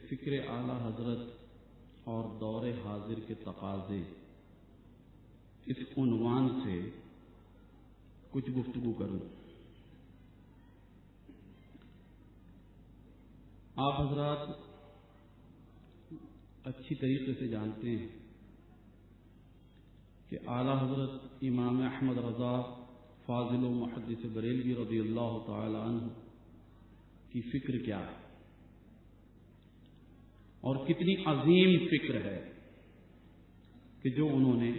فکر اعلی حضرت اور دور حاضر کے تقاضے اس عنوان سے کچھ گفتگو کروں۔ آپ حضرات اچھی طریقے سے جانتے ہیں کہ اعلی حضرت امام احمد رضا فاضل و محدث بریلوی رضی اللہ تعالی عنہ کی فکر کیا ہے اور کتنی عظیم فکر ہے کہ جو انہوں نے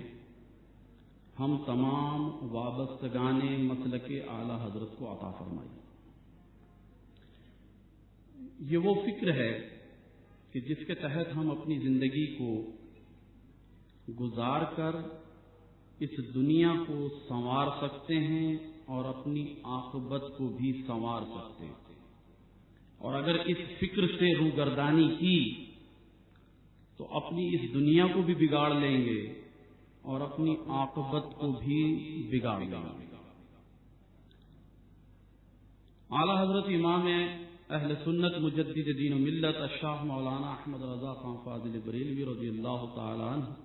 ہم تمام وابستگان مسلک اعلی حضرت کو عطا فرمائی۔ یہ وہ فکر ہے کہ جس کے تحت ہم اپنی زندگی کو گزار کر اس دنیا کو سنوار سکتے ہیں اور اپنی عاقبت کو بھی سنوار سکتے ہیں، اور اگر اس فکر سے روگردانی کی تو اپنی اس دنیا کو بھی بگاڑ لیں گے اور اپنی عاقبت کو بھی بگاڑ لیں گے۔ اعلی حضرت امام اہل سنت مجدد دین و ملت الشاہ مولانا احمد رضا خان فاضل بریلوی رضی اللہ تعالی عنہ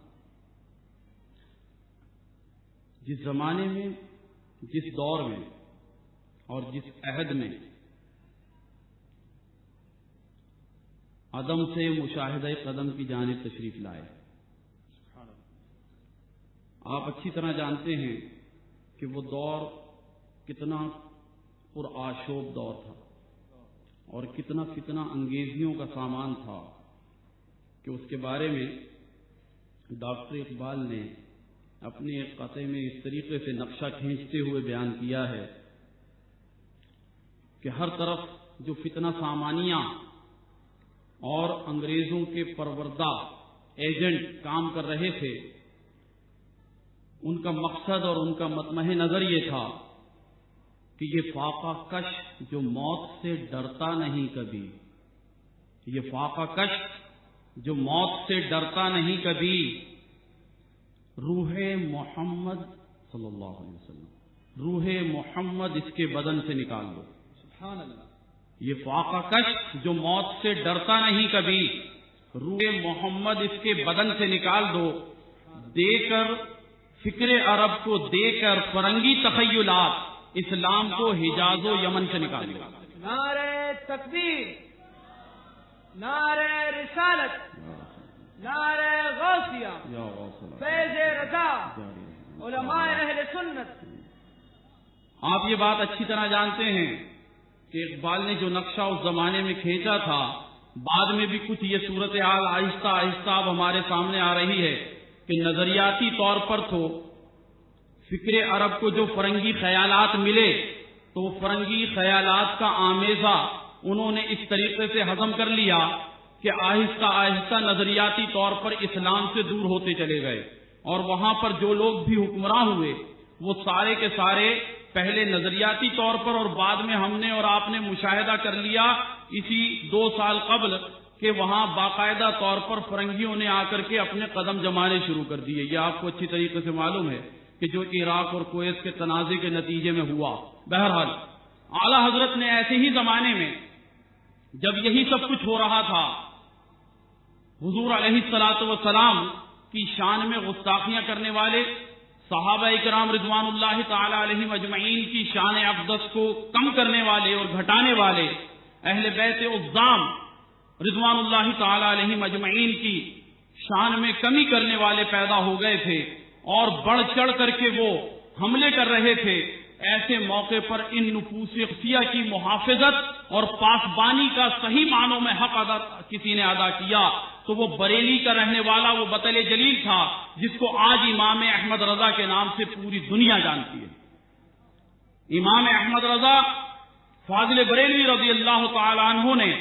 جس زمانے میں، جس دور میں اور جس عہد میں عدم سے مشاہدہ قدم کی جانب تشریف لائے، آپ اچھی طرح جانتے ہیں کہ وہ دور کتنا پرآشوب دور تھا اور کتنا فتنہ انگیزیوں کا سامان تھا کہ اس کے بارے میں ڈاکٹر اقبال نے اپنے ایک قطعے میں اس طریقے سے نقشہ کھینچتے ہوئے بیان کیا ہے کہ ہر طرف جو فتنہ سامانیاں اور انگریزوں کے پروردہ ایجنٹ کام کر رہے تھے، ان کا مقصد اور ان کا مطمع نظر یہ تھا کہ یہ فاقہ کش جو موت سے ڈرتا نہیں کبھی، یہ فاقہ کش جو موت سے ڈرتا نہیں کبھی، روح محمد صلی اللہ علیہ وسلم، روح محمد اس کے بدن سے نکال دو۔ سبحان اللہ۔ یہ فاقہ کش جو موت سے ڈرتا نہیں کبھی، روح محمد اس کے بدن سے نکال دو، دے کر فکر عرب کو، دے کر فرنگی تخیلات، اسلام کو حجاز و یمن سے نکال دو۔ نعرہ تکبیر، نعرہ رسالت، نعرہ غوثیہ، فیض رضا، علماء اہل سنت۔ آپ یہ بات اچھی طرح جانتے ہیں کہ اقبال نے جو نقشہ اس زمانے میں کھینچا تھا، بعد میں بھی کچھ یہ صورتحال آہستہ آہستہ اب ہمارے سامنے آ رہی ہے کہ نظریاتی طور پر تو فکر عرب کو جو فرنگی خیالات ملے تو وہ فرنگی خیالات کا آمیزہ انہوں نے اس طریقے سے ہضم کر لیا کہ آہستہ آہستہ نظریاتی طور پر اسلام سے دور ہوتے چلے گئے، اور وہاں پر جو لوگ بھی حکمراں ہوئے وہ سارے کے سارے پہلے نظریاتی طور پر اور بعد میں ہم نے اور آپ نے مشاہدہ کر لیا اسی 2 سال قبل کہ وہاں باقاعدہ طور پر فرنگیوں نے آ کر کے اپنے قدم جمانے شروع کر دیے۔ یہ آپ کو اچھی طریقے سے معلوم ہے کہ جو عراق اور کویت کے تنازع کے نتیجے میں ہوا۔ بہرحال اعلی حضرت نے ایسے ہی زمانے میں جب یہی سب کچھ ہو رہا تھا، حضور علیہ الصلوۃ والسلام کی شان میں گستاخیاں کرنے والے صحابہ اکرام رضوان اللہ تعالی علیہم اجمعین کی شان اقدس کو کم کرنے والے اور گھٹانے والے، اہل بیت عظام رضوان اللہ تعالی علیہم اجمعین کی شان میں کمی کرنے والے پیدا ہو گئے تھے اور بڑھ چڑھ کر کے وہ حملے کر رہے تھے۔ ایسے موقع پر ان نفوس خفیہ کی محافظت اور پاسبانی کا صحیح معنوں میں حق کسی نے ادا کیا تو وہ بریلی کا رہنے والا وہ بطل جلیل تھا جس کو آج امام احمد رضا کے نام سے پوری دنیا جانتی ہے۔ امام احمد رضا فاضل بریلوی رضی اللہ تعالی عنہ نے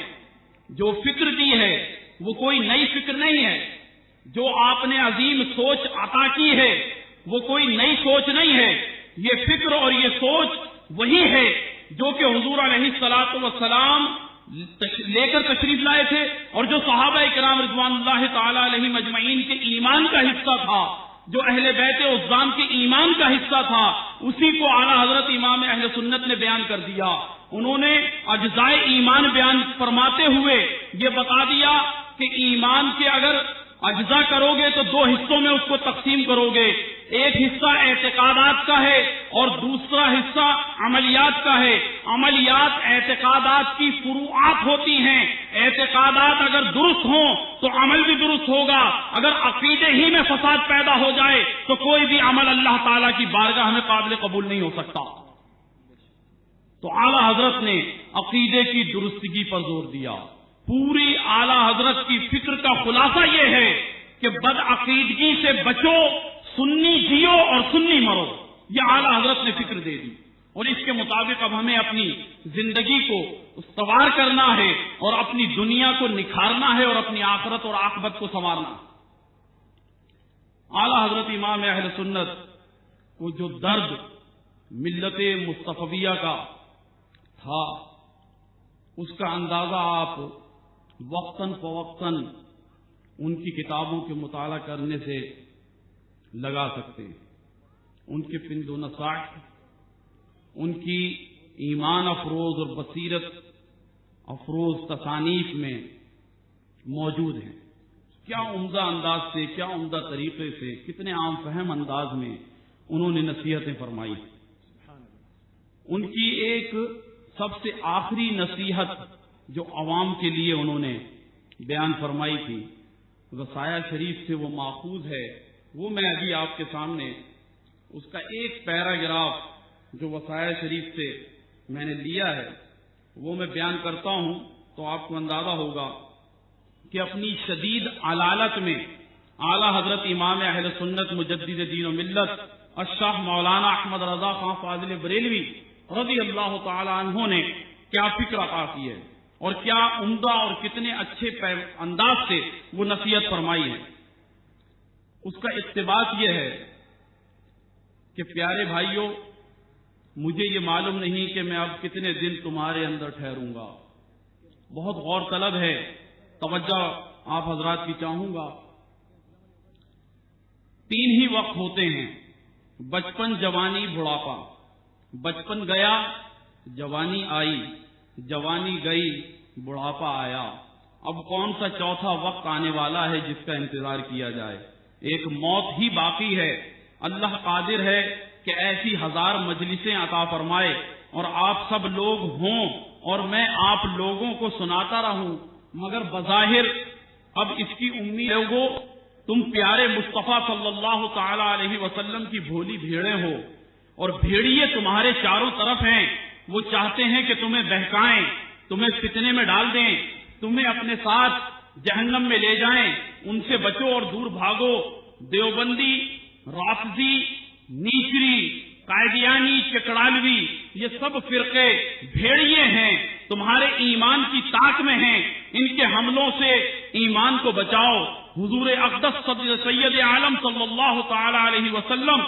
جو فکر دی ہے وہ کوئی نئی فکر نہیں ہے، جو آپ نے عظیم سوچ عطا کی ہے وہ کوئی نئی سوچ نہیں ہے، یہ فکر اور یہ سوچ وہی ہے جو کہ حضور علیہ الصلوۃ والسلام لے کر تشریف لائے تھے اور جو صحابہ کرام رضوان اللہ تعالی علیہم اجمعین کے ایمان کا حصہ تھا، جو اہل بیت عظام کے ایمان کا حصہ تھا، اسی کو اعلیٰ حضرت امام اہل سنت نے بیان کر دیا۔ انہوں نے اجزائے ایمان بیان فرماتے ہوئے یہ بتا دیا کہ ایمان کے اگر اجزا کرو گے تو دو حصوں میں اس کو تقسیم کرو گے، ایک حصہ اعتقادات کا ہے اور دوسرا حصہ عملیات کا ہے۔ عملیات اعتقادات کی فروعات ہوتی ہیں، اعتقادات اگر درست ہوں تو عمل بھی درست ہوگا، اگر عقیدے ہی میں فساد پیدا ہو جائے تو کوئی بھی عمل اللہ تعالیٰ کی بارگاہ میں قابل قبول نہیں ہو سکتا۔ تو اعلیٰ حضرت نے عقیدے کی درستگی پر زور دیا۔ پوری اعلیٰ حضرت کی فکر کا خلاصہ یہ ہے کہ بد عقیدگی سے بچو، سنی جیو اور سنی مرو، یہ اعلیٰ حضرت نے فکر دے دی، اور اس کے مطابق اب ہمیں اپنی زندگی کو استوار کرنا ہے اور اپنی دنیا کو نکھارنا ہے اور اپنی آخرت اور عاقبت کو سنوارنا۔ اعلیٰ حضرت امام اہل سنت کو جو درد ملت مصطفیہ کا تھا، اس کا اندازہ آپ وقتاً فوقتاً ان کی کتابوں کے مطالعہ کرنے سے لگا سکتے ہیں۔ ان کے پند و نصائح، ان کی ایمان افروز اور بصیرت افروز تصانیف میں موجود ہیں۔ کیا عمدہ انداز سے، کیا عمدہ طریقے سے، کتنے عام فہم انداز میں انہوں نے نصیحتیں فرمائی۔ ان کی ایک سب سے آخری نصیحت جو عوام کے لیے انہوں نے بیان فرمائی تھی، وصایا شریف سے وہ ماخوذ ہے، وہ میں ابھی آپ کے سامنے اس کا ایک پیراگراف جو وصایا شریف سے میں نے لیا ہے وہ میں بیان کرتا ہوں تو آپ کو اندازہ ہوگا کہ اپنی شدید علالت میں اعلیٰ حضرت امام اہل سنت مجدد دین و ملت الشاہ مولانا احمد رضا خان فاضل بریلوی رضی اللہ تعالی عنہ نے کیا فکر عطا کی ہے اور کیا عمدہ اور کتنے اچھے انداز سے وہ نصیحت فرمائی ہے۔ اس کا اقتباس یہ ہے کہ پیارے بھائیوں، مجھے یہ معلوم نہیں کہ میں اب کتنے دن تمہارے اندر ٹھہروں گا۔ بہت غور طلب ہے، توجہ آپ حضرات کی چاہوں گا۔ 3 ہی وقت ہوتے ہیں، بچپن، جوانی، بڑھاپا۔ بچپن گیا، جوانی آئی، جوانی گئی، بڑھاپا آیا۔ اب کون سا چوتھا وقت آنے والا ہے جس کا انتظار کیا جائے؟ ایک موت ہی باقی ہے۔ اللہ قادر ہے کہ ایسی 1000 مجلسیں عطا فرمائے اور آپ سب لوگ ہوں اور میں آپ لوگوں کو سناتا رہوں، مگر بظاہر اب اس کی امید لوگوں، تم پیارے مصطفیٰ صلی اللہ تعالی علیہ وسلم کی بھولی بھیڑیں ہو اور بھیڑیے تمہارے چاروں طرف ہیں۔ وہ چاہتے ہیں کہ تمہیں بہکائیں، تمہیں فتنے میں ڈال دیں، تمہیں اپنے ساتھ جہنم میں لے جائیں۔ ان سے بچو اور دور بھاگو۔ دیوبندی، رافضی، نیچری، قائدیانی، چکڑالوی، یہ سب فرقے بھیڑیے ہیں، تمہارے ایمان کی طاق میں ہیں۔ ان کے حملوں سے ایمان کو بچاؤ۔ حضور اقدس سید عالم صلی اللہ تعالی علیہ وسلم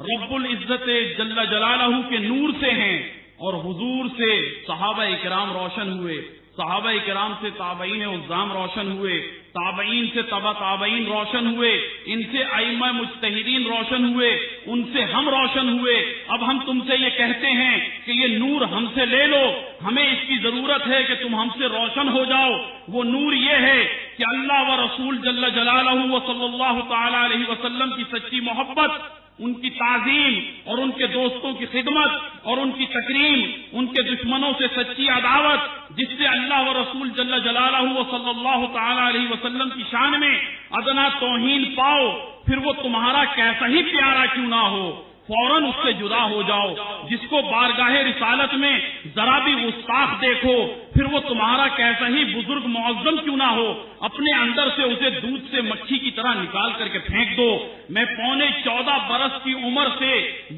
رب العزت جل جلالہ کے نور سے ہیں اور حضور سے صحابہ اکرام روشن ہوئے، صحابہ اکرام سے تابعین عظام روشن ہوئے، تابعین سے تبع تابعین روشن ہوئے، ان سے ائمہ مجتہدین روشن ہوئے، ان سے ہم روشن ہوئے۔ اب ہم تم سے یہ کہتے ہیں کہ یہ نور ہم سے لے لو، ہمیں اس کی ضرورت ہے کہ تم ہم سے روشن ہو جاؤ۔ وہ نور یہ ہے کہ اللہ و رسول جل جلالہ و صلی اللہ تعالی علیہ وسلم کی سچی محبت، ان کی تعظیم اور ان کے دوستوں کی خدمت اور ان کی تکریم، ان کے دشمنوں سے سچی عداوت، جس سے اللہ و رسول جل جلالہ و صلی اللہ تعالی علیہ وسلم کی شان میں ادنا توہین پاؤ، پھر وہ تمہارا کیسا ہی پیارا کیوں نہ ہو، فوراً اس سے جدا ہو جاؤ۔ جس کو بارگاہ رسالت میں ذرا بھی گستاخ دیکھو، پھر وہ تمہارا کیسا ہی بزرگ معظم کیوں نہ ہو، اپنے اندر سے اسے دودھ سے مکھی کی طرح نکال کر کے پھینک دو۔ میں 14.25 برس کی عمر سے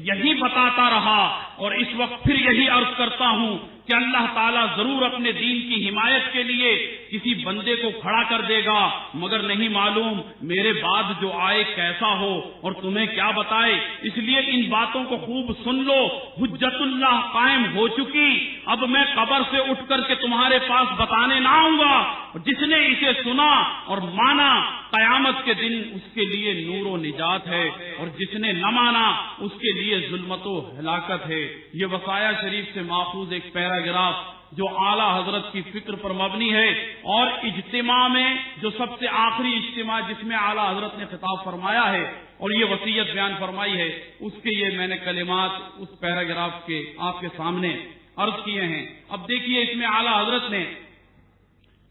یہی بتاتا رہا اور اس وقت پھر یہی عرض کرتا ہوں کہ اللہ تعالیٰ ضرور اپنے دین کی حمایت کے لیے کسی بندے کو کھڑا کر دے گا، مگر نہیں معلوم میرے بعد جو آئے کیسا ہو اور تمہیں کیا بتائے۔ اس لیے ان باتوں کو خوب سن لو، حجت اللہ قائم ہو چکی۔ اب میں قبر سے اٹھ کر کے تمہارے پاس بتانے نہ آؤں گا، اور جس نے اسے سنا اور مانا قیامت کے دن اس کے لیے نور و نجات ہے، اور جس نے نہ مانا اس کے لیے ظلمت و ہلاکت ہے۔ یہ وصایا شریف سے ماخوذ ایک پیراگراف جو اعلیٰ حضرت کی فکر پر مبنی ہے، اور اجتماع میں جو سب سے آخری اجتماع جس میں اعلیٰ حضرت نے خطاب فرمایا ہے اور یہ وصیت بیان فرمائی ہے، اس کے یہ میں نے کلمات اس پیراگراف کے آپ کے سامنے عرض کیے ہیں۔ اب دیکھیے اس میں اعلیٰ حضرت نے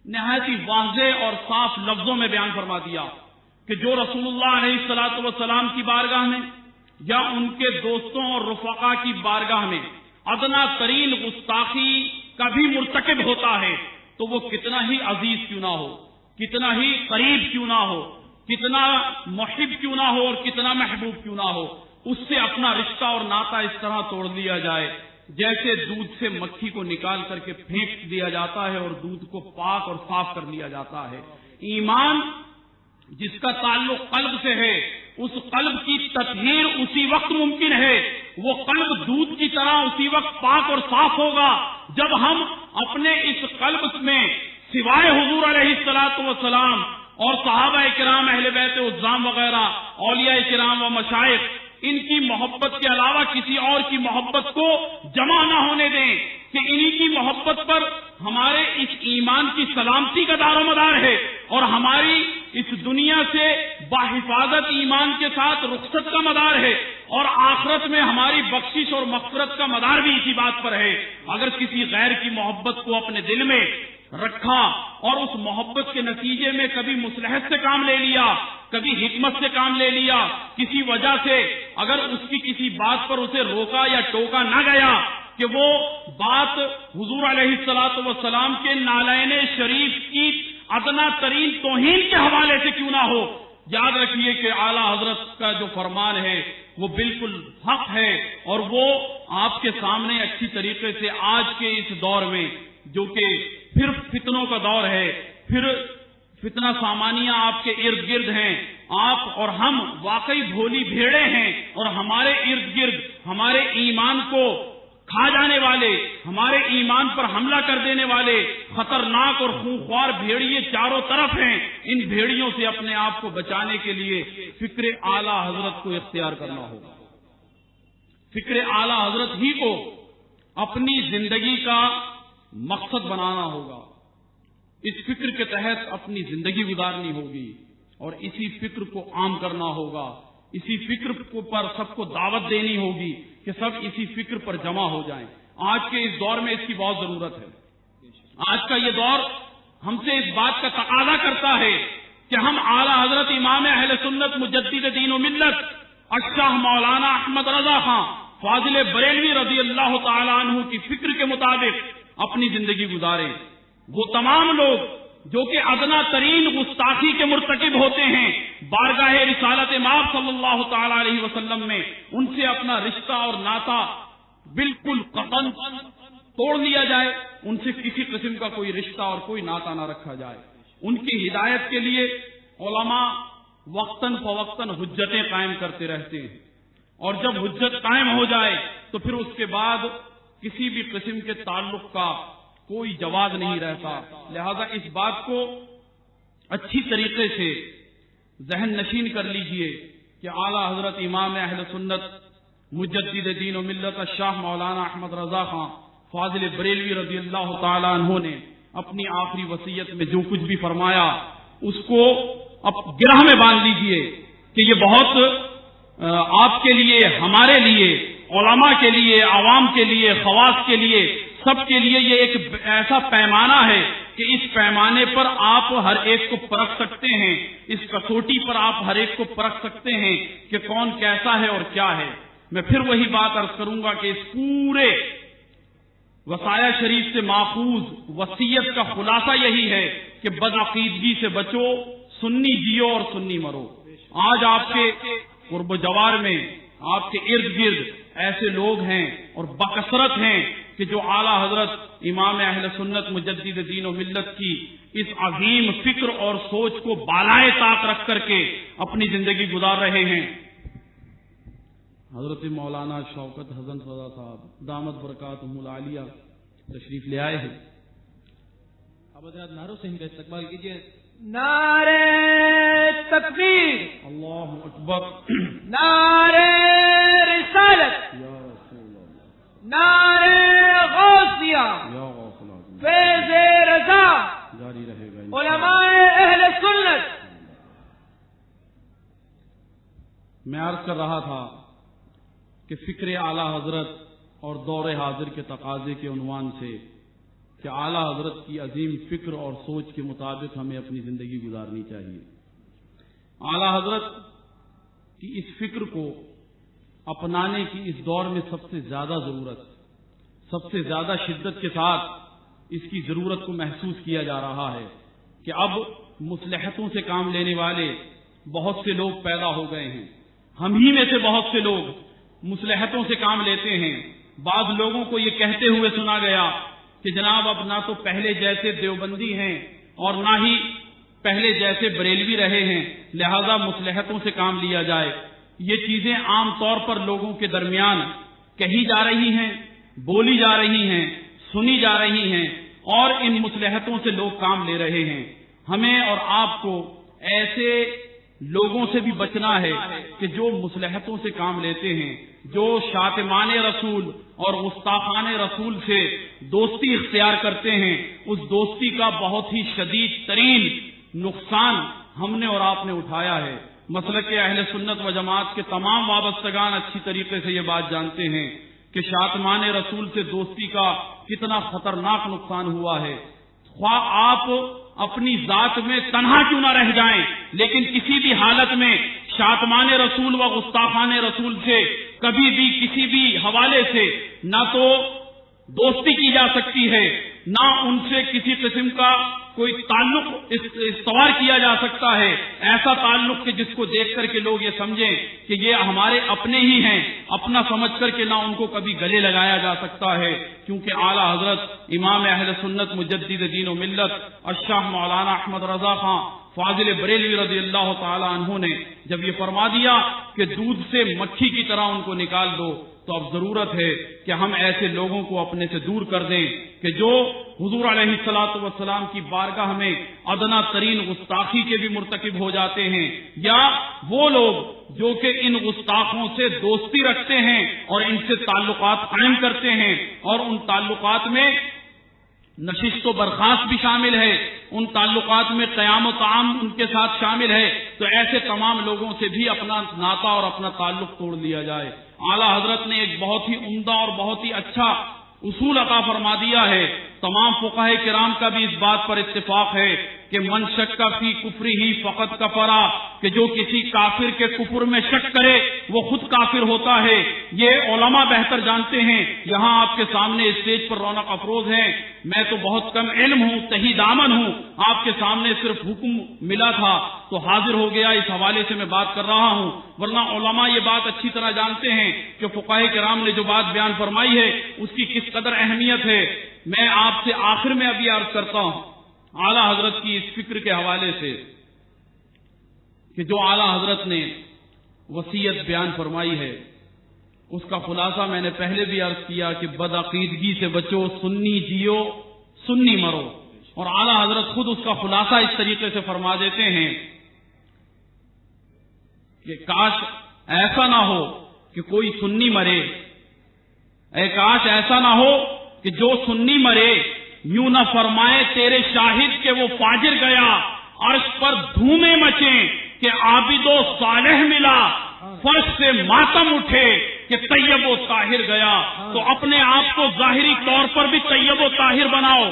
نہایت ہی واضح اور صاف لفظوں میں بیان فرما دیا کہ جو رسول اللہ علیہ الصلوۃ والسلام کی بارگاہ میں یا ان کے دوستوں اور رفقا کی بارگاہ میں ادنا ترین گستاخی کا بھی مرتکب ہوتا ہے تو وہ کتنا ہی عزیز کیوں نہ ہو، کتنا ہی قریب کیوں نہ ہو، کتنا محب کیوں نہ ہو اور کتنا محبوب کیوں نہ ہو، اس سے اپنا رشتہ اور ناطہ اس طرح توڑ لیا جائے جیسے دودھ سے مکھی کو نکال کر کے پھینک دیا جاتا ہے اور دودھ کو پاک اور صاف کر لیا جاتا ہے۔ ایمان جس کا تعلق قلب سے ہے، اس قلب کی تطہیر اسی وقت ممکن ہے، وہ قلب دودھ کی طرح اسی وقت پاک اور صاف ہوگا جب ہم اپنے اس قلب میں سوائے حضور علیہ الصلوۃ والسلام اور صحابہ کرام اہل بیت عظام وغیرہ اولیاء کرام و مشائخ ان کی محبت کے علاوہ کسی اور کی محبت کو جمع نہ ہونے دیں کہ انہی کی محبت پر ہمارے اس ایمان کی سلامتی کا دار و مدار ہے اور ہماری اس دنیا سے باحفاظت ایمان کے ساتھ رخصت کا مدار ہے، اور آخرت میں ہماری بخشش اور مغفرت کا مدار بھی اسی بات پر ہے۔ اگر کسی غیر کی محبت کو اپنے دل میں رکھا اور اس محبت کے نتیجے میں کبھی مصلحت سے کام لے لیا، کبھی حکمت سے کام لے لیا، کسی وجہ سے اگر اس کی کسی بات پر اسے روکا یا ٹوکا نہ گیا کہ وہ بات حضور علیہ الصلوۃ والسلام کے نالین شریف کی ادنا ترین توہین کے حوالے سے کیوں نہ ہو، یاد رکھیے کہ اعلیٰ حضرت کا جو فرمان ہے وہ بالکل حق ہے، اور وہ آپ کے سامنے اچھی طریقے سے آج کے اس دور میں جو کہ پھر فتنوں کا دور ہے، پھر فتنہ سامانیاں آپ کے ارد گرد ہیں، آپ اور ہم واقعی بھولی بھیڑے ہیں، اور ہمارے ارد گرد ہمارے ایمان کو کھا جانے والے، ہمارے ایمان پر حملہ کر دینے والے خطرناک اور خونخوار بھیڑیے چاروں طرف ہیں۔ ان بھیڑیوں سے اپنے آپ کو بچانے کے لیے فکر اعلیٰ حضرت کو اختیار کرنا ہوگا، فکر اعلیٰ حضرت ہی کو اپنی زندگی کا مقصد بنانا ہوگا، اس فکر کے تحت اپنی زندگی گزارنی ہوگی اور اسی فکر کو عام کرنا ہوگا، اسی فکر پر سب کو دعوت دینی ہوگی کہ سب اسی فکر پر جمع ہو جائیں۔ آج کے اس دور میں اس کی بہت ضرورت ہے۔ آج کا یہ دور ہم سے اس بات کا تقاضا کرتا ہے کہ ہم اعلیٰ حضرت امام اہل سنت مجدد دین و ملت الشاہ مولانا احمد رضا خان فاضل بریلوی رضی اللہ تعالی عنہ کی فکر کے مطابق اپنی زندگی گزاریں۔ وہ تمام لوگ جو کہ ادنا ترین گستاخی کے مرتکب ہوتے ہیں، بارگاہ رسالت مآب صلی اللہ تعالی علیہ وسلم میں ان سے اپنا رشتہ اور ناطہ بالکل قطعاً توڑ لیا جائے، ان سے کسی قسم کا کوئی رشتہ اور کوئی ناطہ نہ رکھا جائے۔ ان کی ہدایت کے لیے علماء وقتاً فوقتاً حجتیں قائم کرتے رہتے ہیں، اور جب حجت قائم ہو جائے تو پھر اس کے بعد کسی بھی قسم کے تعلق کا کوئی جواز نہیں رہتا۔ لہذا اس بات کو اچھی طریقے سے ذہن نشین کر لیجئے کہ اعلیٰ حضرت امام اہل سنت مجدد دین و ملت الشاہ مولانا احمد رضا خان فاضل بریلوی رضی اللہ تعالی عنہ نے اپنی آخری وصیت میں جو کچھ بھی فرمایا اس کو اب گرہ میں باندھ لیجئے کہ یہ بہت آپ کے لیے، ہمارے لیے، علماء کے لیے، عوام کے لیے، خواص کے لیے، سب کے لیے یہ ایک ایسا پیمانہ ہے کہ اس پیمانے پر آپ ہر ایک کو پرکھ سکتے ہیں، اس کسوٹی پر آپ ہر ایک کو پرکھ سکتے ہیں کہ کون کیسا ہے اور کیا ہے۔ میں پھر وہی بات عرض کروں گا کہ اس پورے وصایا شریف سے ماخوذ وصیت کا خلاصہ یہی ہے کہ بدعقیدگی سے بچو، سنی جیو اور سنی مرو۔ آج آپ کے قرب و جوار میں، آپ کے ارد گرد ایسے لوگ ہیں اور بکثرت ہیں کہ جو اعلیٰ حضرت امام اہل سنت مجدد دین و ملت کی اس عظیم فکر اور سوچ کو بالائے طاق رکھ کر کے اپنی زندگی گزار رہے ہیں۔ حضرت مولانا شوکت حسن رضا صاحب دامت برکاتہم العالیہ تشریف لے آئے ہیں۔ اب حضرات نعروں سے ان کا استقبال کیجیے. نعرہ تکبیر، اللہ اکبر، نعرہ رسالت، یا رسول اللہ، نعرہ غوثیہ، یا غوث العظیم، فیض رضا، جاری رہے گا علماء اہل سنت. میں عرض کر رہا تھا کہ فکر اعلی حضرت اور دور حاضر کے تقاضے کے عنوان سے کہ اعلی حضرت کی عظیم فکر اور سوچ کے مطابق ہمیں اپنی زندگی گزارنی چاہیے. اعلی حضرت کی اس فکر کو اپنانے کی اس دور میں سب سے زیادہ ضرورت، سب سے زیادہ شدت کے ساتھ اس کی ضرورت کو محسوس کیا جا رہا ہے کہ اب مصلحتوں سے کام لینے والے بہت سے لوگ پیدا ہو گئے ہیں. ہم ہی میں سے بہت سے لوگ مصلحتوں سے کام لیتے ہیں. بعض لوگوں کو یہ کہتے ہوئے سنا گیا کہ جناب اب نہ تو پہلے جیسے دیوبندی ہیں اور نہ ہی پہلے جیسے بریلوی رہے ہیں، لہذا مصلحتوں سے کام لیا جائے. یہ چیزیں عام طور پر لوگوں کے درمیان کہی جا رہی ہیں، بولی جا رہی ہیں، سنی جا رہی ہیں اور ان مصلحتوں سے لوگ کام لے رہے ہیں. ہمیں اور آپ کو ایسے لوگوں سے بھی بچنا ہے کہ جو مصلحتوں سے کام لیتے ہیں، جو شاتمان رسول اور گستاخان رسول سے دوستی اختیار کرتے ہیں. اس دوستی کا بہت ہی شدید ترین نقصان ہم نے اور آپ نے اٹھایا ہے. مسلک اہل سنت و جماعت کے تمام وابستگان اچھی طریقے سے یہ بات جانتے ہیں کہ شاتمان رسول سے دوستی کا کتنا خطرناک نقصان ہوا ہے. خواہ آپ اپنی ذات میں تنہا کیوں نہ رہ جائیں، لیکن کسی بھی حالت میں شاتمان رسول و گستاخان رسول سے کبھی بھی کسی بھی حوالے سے نہ تو دوستی کی جا سکتی ہے، نہ ان سے کسی قسم کا کوئی تعلق استوار کیا جا سکتا ہے. ایسا تعلق کہ جس کو دیکھ کر کے لوگ یہ سمجھیں کہ یہ ہمارے اپنے ہی ہیں، اپنا سمجھ کر کے نہ ان کو کبھی گلے لگایا جا سکتا ہے. کیونکہ اعلیٰ حضرت امام اہل سنت مجدد دین و ملت الشاہ مولانا احمد رضا خان فاضل بریلوی رضی اللہ تعالی عنہ نے جب یہ فرما دیا کہ دودھ سے مکھی کی طرح ان کو نکال دو، تو اب ضرورت ہے کہ ہم ایسے لوگوں کو اپنے سے دور کر دیں کہ جو حضور علیہ الصلوۃ والسلام کی بارگاہ میں ادنا ترین گستاخی کے بھی مرتکب ہو جاتے ہیں، یا وہ لوگ جو کہ ان گستاخوں سے دوستی رکھتے ہیں اور ان سے تعلقات قائم کرتے ہیں، اور ان تعلقات میں نشست و برخاست بھی شامل ہے، ان تعلقات میں قیام و طعام ان کے ساتھ شامل ہے. تو ایسے تمام لوگوں سے بھی اپنا ناطہ اور اپنا تعلق توڑ لیا جائے. اعلیٰ حضرت نے ایک بہت ہی عمدہ اور بہت ہی اچھا اصول عطا فرما دیا ہے. تمام فقہاء کرام کا بھی اس بات پر اتفاق ہے کہ من شک فی کفر ہی فقط کفرا، کہ جو کسی کافر کے کفر میں شک کرے وہ خود کافر ہوتا ہے. یہ علماء بہتر جانتے ہیں. یہاں آپ کے سامنے اسٹیج پر رونق افروز ہیں، میں تو بہت کم علم ہوں، تہی دامن ہوں، آپ کے سامنے صرف حکم ملا تھا تو حاضر ہو گیا، اس حوالے سے میں بات کر رہا ہوں. ورنہ علماء یہ بات اچھی طرح جانتے ہیں کہ فقہاء کرام نے جو بات بیان فرمائی ہے اس کی کس قدر اہمیت ہے. میں آپ سے آخر میں ابھی عرض کرتا ہوں اعلیٰ حضرت کی اس فکر کے حوالے سے کہ جو اعلیٰ حضرت نے وصیت بیان فرمائی ہے اس کا خلاصہ میں نے پہلے بھی عرض کیا کہ بدعقیدگی سے بچو، سنی جیو سنی مرو. اور اعلیٰ حضرت خود اس کا خلاصہ اس طریقے سے فرما دیتے ہیں کہ کاش ایسا نہ ہو کہ کوئی سنی مرے، اے کاش ایسا نہ ہو کہ جو سنی مرے، یوں نہ فرمائے تیرے شاہد کہ وہ فاجر گیا، عرش پر دھومیں مچیں کہ عابد و صالح ملا، فرش سے ماتم اٹھے کہ طیب و طاہر گیا. تو اپنے آپ کو ظاہری طور پر بھی طیب و طاہر بناؤ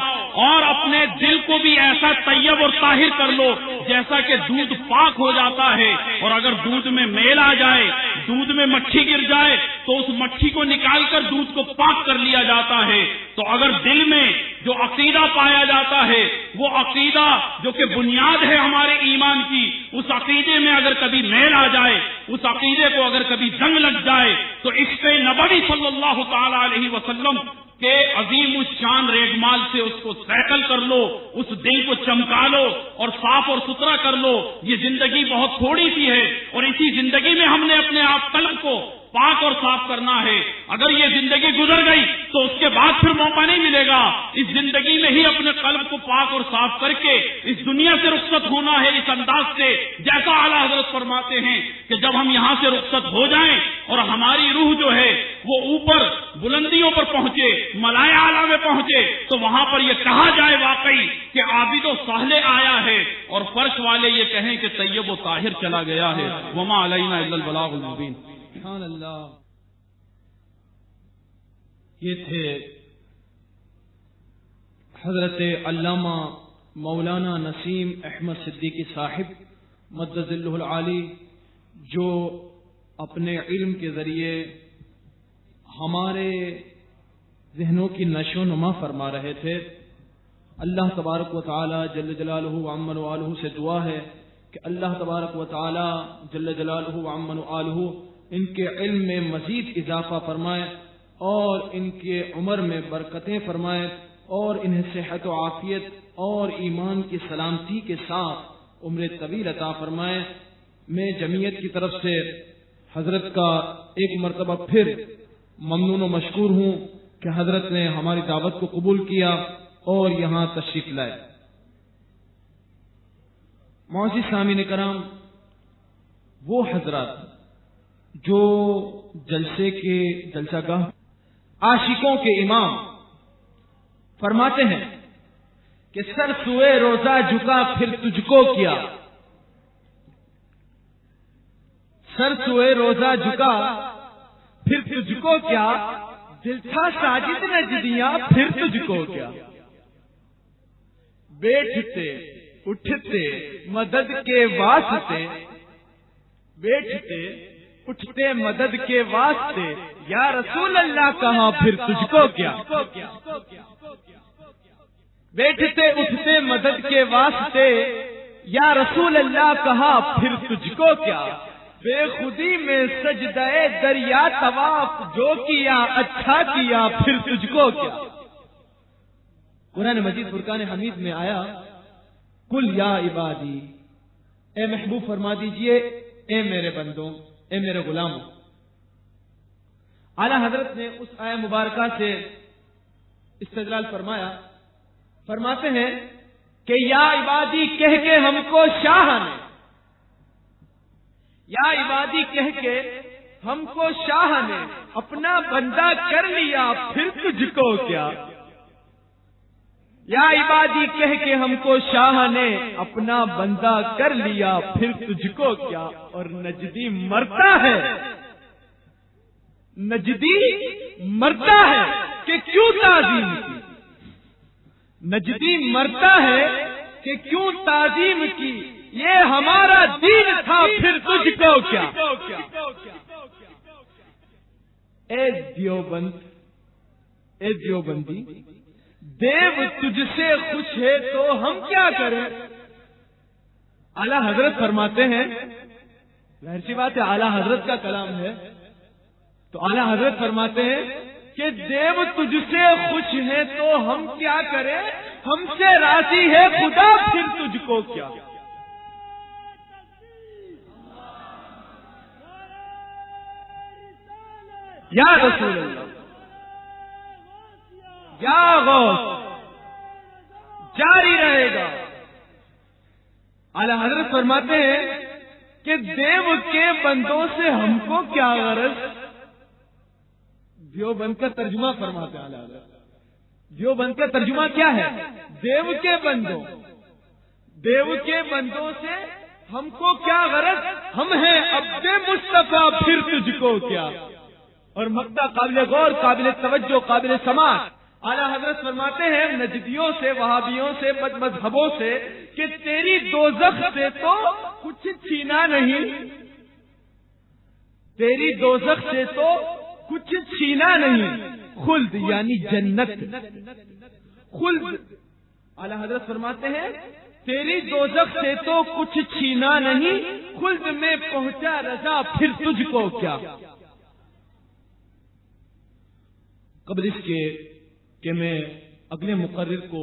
اور اپنے دل کو بھی ایسا طیب اور طاہر کر لو جیسا کہ دودھ پاک ہو جاتا ہے. اور اگر دودھ میں میل آ جائے، دودھ میں مکھی گر جائے تو اس مکھی کو نکال کر دودھ کو پاک کر لیا جاتا ہے. تو اگر دل میں جو عقیدہ پایا جاتا ہے، وہ عقیدہ جو کہ بنیاد ہے ہمارے ایمان کی، اس عقیدے میں اگر کبھی میل آ جائے، اس عقیدے کو اگر کبھی زنگ لگ جائے تو عشق نبوی صلی اللہ تعالی علیہ وسلم کے عظیم الشان ریگمال سے اس کو سیکل کر لو، اس دل کو چمکا لو اور صاف اور ستھرا کر لو. یہ زندگی بہت تھوڑی سی ہے اور اسی زندگی میں ہم نے اپنے آپ قلب کو پاک اور صاف کرنا ہے. اگر یہ زندگی گزر گئی تو اس کے بعد پھر موقع نہیں ملے گا. اس زندگی میں ہی اپنے قلب کو پاک اور صاف کر کے اس دنیا سے رخصت ہونا ہے, اس انداز سے جیسا اعلیٰ حضرت فرماتے ہیں کہ جب ہم یہاں سے رخصت ہو جائیں اور ہماری روح جو ہے وہ اوپر بلندیوں پر پہنچے, ملائے اعلیٰ میں پہنچے, تو وہاں پر یہ کہا جائے واقعی کہ عابد و صالح آیا ہے, اور فرش والے یہ کہیں کہ طیب و طاہر چلا گیا ہے. وما علینا الا البلاغ المبین. سبحان اللہ. یہ تھے حضرت علامہ مولانا نسیم احمد صدیقی صاحب مدد ذلہ العالی, جو اپنے علم کے ذریعے ہمارے ذہنوں کی نشو و نما فرما رہے تھے. اللہ تبارک و تعالی جل جلالہ وعمن والہ سے دعا ہے کہ اللہ تبارک و تعالی جل جلالہ وعمن والہ ان کے علم میں مزید اضافہ فرمائے اور ان کے عمر میں برکتیں فرمائے اور انہیں صحت و عافیت اور ایمان کی سلامتی کے ساتھ عمر طویل عطا فرمائے. میں جمعیت کی طرف سے حضرت کا ایک مرتبہ پھر ممنون و مشکور ہوں کہ حضرت نے ہماری دعوت کو قبول کیا اور یہاں تشریف لائے. معزز سامعین کرام, وہ حضرات جو جلسے کے جلسہ گاہ عاشقوں کے امام فرماتے ہیں کہ سر سوئے روزہ جھکا پھر تجھ کو کیا, سر سوئے روزہ جھکا پھر تجھ کو کیا, دل تھا ساجد نجدیاں پھر تجھ کو کیا. بیٹھتے اٹھتے مدد کے واسطے, بیٹھتے اٹھتے مدد کے واسطے, یا رسول اللہ کہاں پھر تجھ کو کیا. بیٹھتے اٹھتے مدد کے واسطے, یا رسول اللہ کہاں پھر تجھ کو کیا. بے خودی میں سجدہ دریا طواف جو کیا اچھا کیا پھر تجھ کو کیا. قرآن مجید فرقان حمید میں آیا کل یا عبادی, اے محبوب فرما دیجئے اے میرے بندوں, اے میرے غلاموں. اعلی حضرت نے اس آیہ مبارکہ سے استدلال فرمایا, فرماتے ہیں کہ یا عبادی کہہ کے ہم کو شاہ نے, یا عبادی کہہ کے ہم کو شاہ نے اپنا بندہ کر لیا پھر تجھ کو کیا. یا عبادی کہہ کے ہم کو شاہ نے اپنا بندہ کر لیا پھر تجھ کو کیا. اور نجدی مرتا ہے, نجدی مرتا ہے کہ کیوں تعظیم کی, نجدی مرتا ہے کہ کیوں تعظیم کی, یہ ہمارا دین تھا پھر تجھ کو کیا. اے دیوبند, اے دیوبندی, دیو تجھ سے خوش ہے تو ہم کیا کریں. اعلی حضرت فرماتے ہیں, ظاہر سی بات ہے اعلی حضرت کا کلام ہے, تو اعلی حضرت فرماتے ہیں کہ دیو تجھ سے خوش ہے تو ہم کیا کریں, ہم سے راضی ہے خدا پھر تجھ کو کیا. یا رسول اللہ, یا غوث, جاری رہے گا. اعلی حضرت فرماتے ہیں کہ دیو کے بندوں سے ہم کو کیا غرض. دیوبند کا ترجمہ فرماتے ہیں اعلی حضرت, دیوبند کا ترجمہ کیا ہے, دیو کے بندوں, دیو کے بندوں سے ہم کو کیا غرض, ہم ہیں عبد مصطفیٰ پھر تجھ کو کیا. اور مقطع قابل غور, قابل توجہ, قابل سماعت. اعلی حضرت فرماتے ہیں نجدیوں سے, وہابیوں سے, بد مذہبوں سے کہ تیری دوزخ سے تو کچھ چھینا نہیں, تیری دوزخ سے تو کچھ چھینا نہیں. خلد یعنی جنت, خلد. اعلی حضرت فرماتے ہیں تیری دوزخ سے تو کچھ چھینا نہیں, خلد میں پہنچا رضا پھر تجھ کو کیا. قبل اس کے کہ میں اگلے مقرر کو